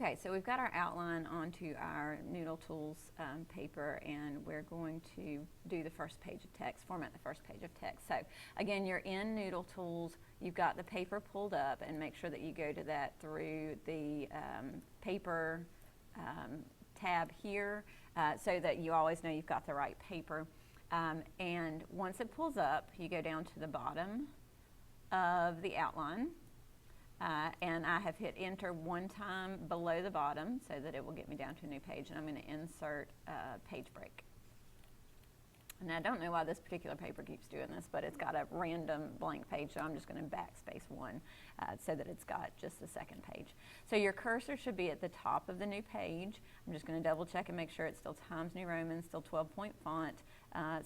Okay, so we've got our outline onto our Noodle Tools paper, and we're going to do the first page of text, format the first page of text. So again, you're in Noodle Tools, you've got the paper pulled up, and make sure that you go to that through the paper tab here so that you always know you've got the right paper. And once it pulls up, you go down to the bottom of the outline. And I have hit enter one time below the bottom so that it will get me down to a new page, and I'm going to insert page break. And I don't know why this particular paper keeps doing this, but it's got a random blank page, so I'm just going to backspace one so that it's got just the second page. So your cursor should be at the top of the new page. I'm just going to double check and make sure it's still Times New Roman, still 12-point font,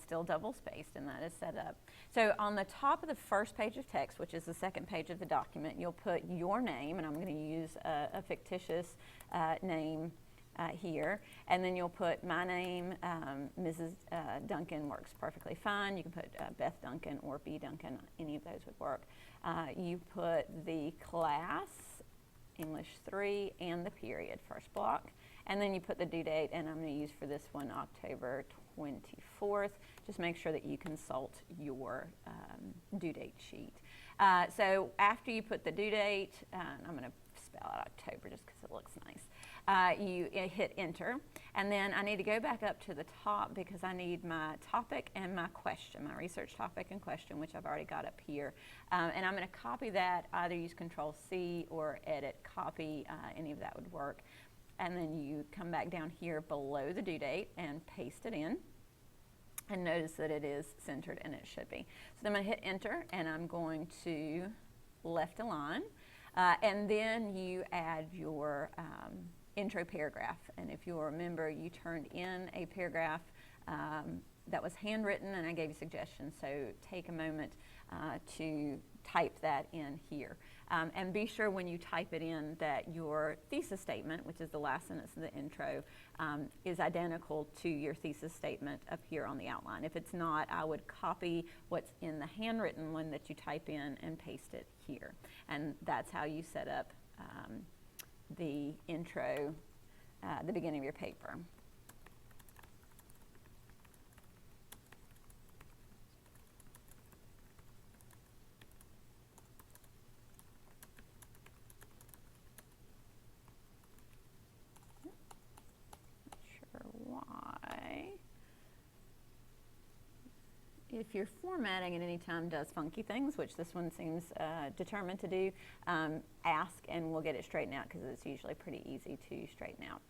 still double spaced, and that is set up. So on the top of the first page of text, which is the second page of the document, you'll put your name, and I'm going to use a fictitious name here, and then you'll put my name. Mrs. Duncan works perfectly fine. You can put Beth Duncan or B. Duncan. Any of those would work. You put the class, English 3, and the period, first block, and then you put the due date, and I'm going to use for this one October 24th. Just make sure that you consult your due date sheet. So after you put the due date, I'm going to spell out October just because it looks nice. You hit enter, and then I need to go back up to the top because I need my topic and my question, my research topic and question, which I've already got up here. And I'm going to copy that, either use Control-C or edit copy, any of that would work. And then you come back down here below the due date and paste it in. And notice that it is centered, and it should be. So then I'm going to hit enter, and I'm going to left align. And then you add your intro paragraph. And if you'll remember, you turned in a paragraph that was handwritten, and I gave you suggestions. So take a moment to type that in here. And be sure when you type it in that your thesis statement, which is the last sentence of the intro, is identical to your thesis statement up here on the outline. If it's not, I would copy what's in the handwritten one that you type in and paste it here. And that's how you set up the intro, the beginning of your paper. Why, if your formatting at any time does funky things, which this one seems determined to do, ask and we'll get it straightened out because it's usually pretty easy to straighten out.